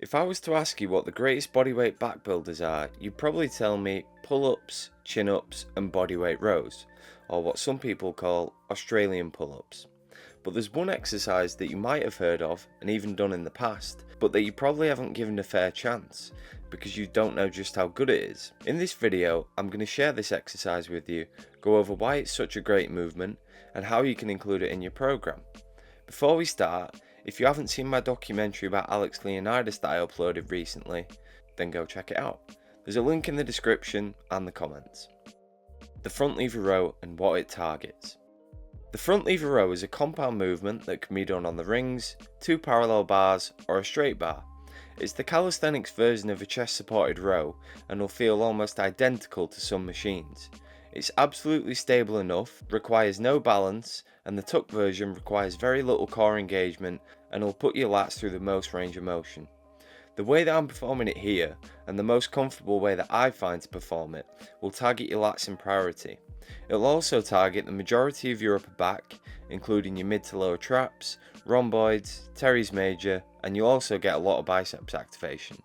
If I was to ask you what the greatest bodyweight back builders are, you'd probably tell me pull-ups, chin-ups and bodyweight rows, or what some people call Australian pull-ups. But there's one exercise that you might have heard of and even done in the past, but that you probably haven't given a fair chance, because you don't know just how good it is. In this video, I'm going to share this exercise with you, go over why it's such a great movement, and how you can include it in your program. Before we start, if you haven't seen my documentary about Alex Leonidas that I uploaded recently, then go check it out. There's a link in the description and the comments. The front lever row and what it targets. The front lever row is a compound movement that can be done on the rings, 2 parallel bars or a straight bar. It's the calisthenics version of a chest supported row and will feel almost identical to some machines. It's absolutely stable enough, requires no balance, and the tuck version requires very little core engagement and will put your lats through the most range of motion. The way that I'm performing it here, and the most comfortable way that I find to perform it, will target your lats in priority. It will also target the majority of your upper back, including your mid to lower traps, rhomboids, teres major, and you'll also get a lot of biceps activation.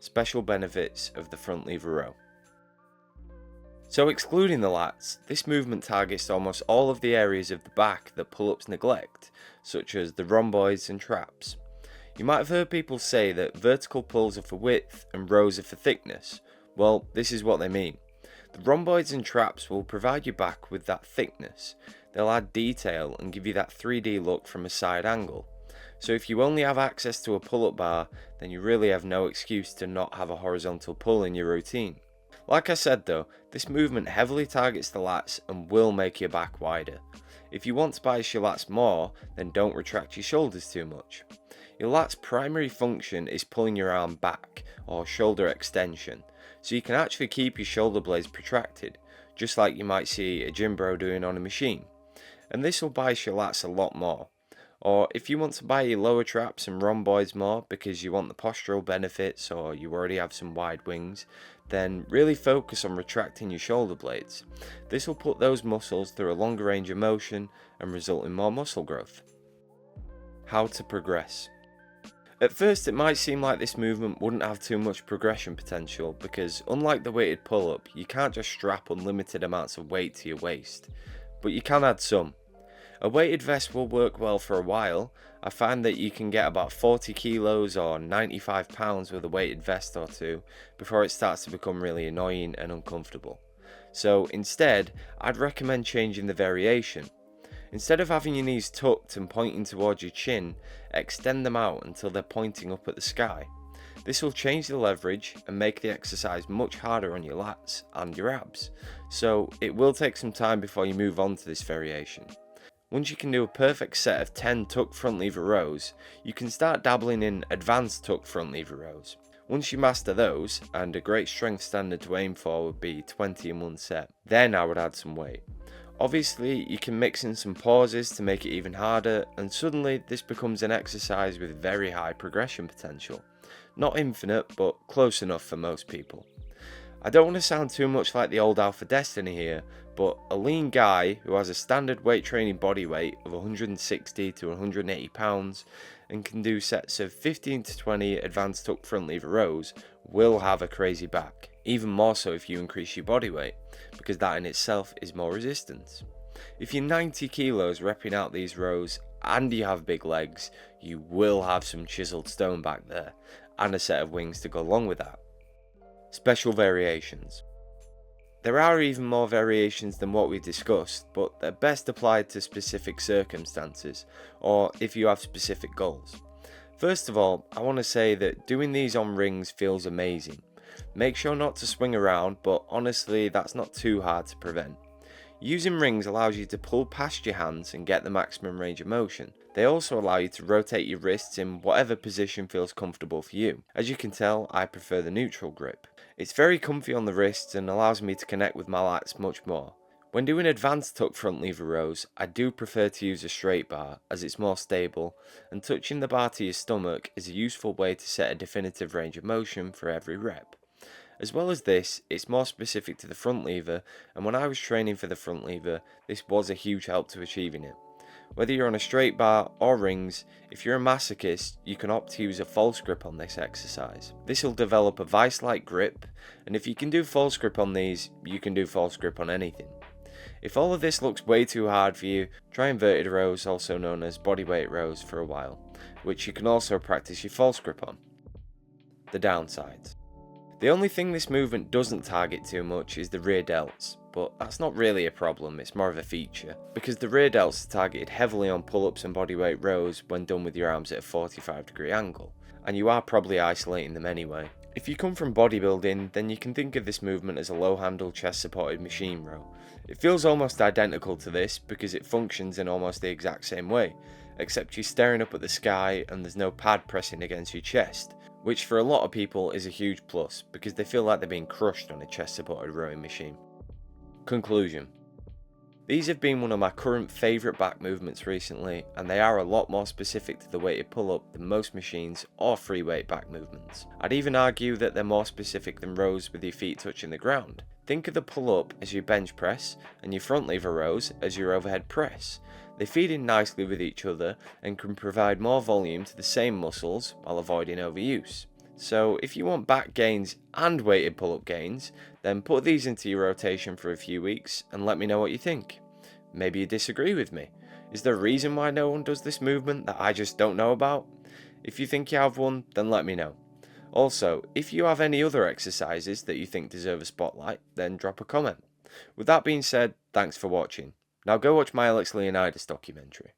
Special benefits of the front lever row. So excluding the lats, this movement targets almost all of the areas of the back that pull-ups neglect, such as the rhomboids and traps. You might have heard people say that vertical pulls are for width and rows are for thickness. Well, this is what they mean. The rhomboids and traps will provide your back with that thickness. They'll add detail and give you that 3D look from a side angle. So if you only have access to a pull-up bar, then you really have no excuse to not have a horizontal pull in your routine. Like I said though, this movement heavily targets the lats and will make your back wider. If you want to bias your lats more, then don't retract your shoulders too much. Your lats' primary function is pulling your arm back, or shoulder extension, so you can actually keep your shoulder blades protracted, just like you might see a gym bro doing on a machine. And this will bias your lats a lot more. Or if you want to buy your lower traps and rhomboids more because you want the postural benefits or you already have some wide wings, then really focus on retracting your shoulder blades. This will put those muscles through a longer range of motion and result in more muscle growth. How to progress. At first it might seem like this movement wouldn't have too much progression potential because unlike the weighted pull-up, you can't just strap unlimited amounts of weight to your waist, but you can add some. A weighted vest will work well for a while. I find that you can get about 40 kilos or 95 pounds with a weighted vest or two before it starts to become really annoying and uncomfortable. So instead, I'd recommend changing the variation. Instead of having your knees tucked and pointing towards your chin, extend them out until they're pointing up at the sky. This will change the leverage and make the exercise much harder on your lats and your abs, so it will take some time before you move on to this variation. Once you can do a perfect set of 10 tuck front lever rows, you can start dabbling in advanced tuck front lever rows. Once you master those, and a great strength standard to aim for would be 20 in one set, then I would add some weight. Obviously, you can mix in some pauses to make it even harder, and suddenly this becomes an exercise with very high progression potential. Not infinite, but close enough for most people. I don't want to sound too much like the old Alpha Destiny here, but a lean guy who has a standard weight training body weight of 160 to 180 pounds and can do sets of 15 to 20 advanced tuck front lever rows will have a crazy back, even more so if you increase your body weight, because that in itself is more resistance. If you're 90 kilos repping out these rows and you have big legs, you will have some chiseled stone back there, and a set of wings to go along with that. Special variations. There are even more variations than what we discussed, but they're best applied to specific circumstances, or if you have specific goals. First of all, I want to say that doing these on rings feels amazing. Make sure not to swing around, but honestly that's not too hard to prevent. Using rings allows you to pull past your hands and get the maximum range of motion. They also allow you to rotate your wrists in whatever position feels comfortable for you. As you can tell, I prefer the neutral grip. It's very comfy on the wrists and allows me to connect with my lats much more. When doing advanced tuck front lever rows, I do prefer to use a straight bar as it's more stable, and touching the bar to your stomach is a useful way to set a definitive range of motion for every rep. As well as this, it's more specific to the front lever, and when I was training for the front lever, this was a huge help to achieving it. Whether you're on a straight bar or rings, if you're a masochist, you can opt to use a false grip on this exercise. This will develop a vice-like grip, and if you can do false grip on these, you can do false grip on anything. If all of this looks way too hard for you, try inverted rows, also known as bodyweight rows, for a while, which you can also practice your false grip on. The downsides. The only thing this movement doesn't target too much is the rear delts, but that's not really a problem, it's more of a feature, because the rear delts are targeted heavily on pull-ups and bodyweight rows when done with your arms at a 45-degree angle, and you are probably isolating them anyway. If you come from bodybuilding, then you can think of this movement as a low-handle chest-supported machine row. It feels almost identical to this because it functions in almost the exact same way, except you're staring up at the sky and there's no pad pressing against your chest, which for a lot of people is a huge plus because they feel like they're being crushed on a chest-supported rowing machine. Conclusion. These have been one of my current favourite back movements recently, and they are a lot more specific to the weighted pull-up than most machines or free weight back movements. I'd even argue that they're more specific than rows with your feet touching the ground. Think of the pull-up as your bench press and your front lever rows as your overhead press. They feed in nicely with each other and can provide more volume to the same muscles while avoiding overuse. So if you want back gains and weighted pull-up gains, then put these into your rotation for a few weeks and let me know what you think. Maybe you disagree with me. Is there a reason why no one does this movement that I just don't know about? If you think you have one, then let me know. Also, if you have any other exercises that you think deserve a spotlight, then drop a comment. With that being said, thanks for watching. Now go watch my Alex Leonidas documentary.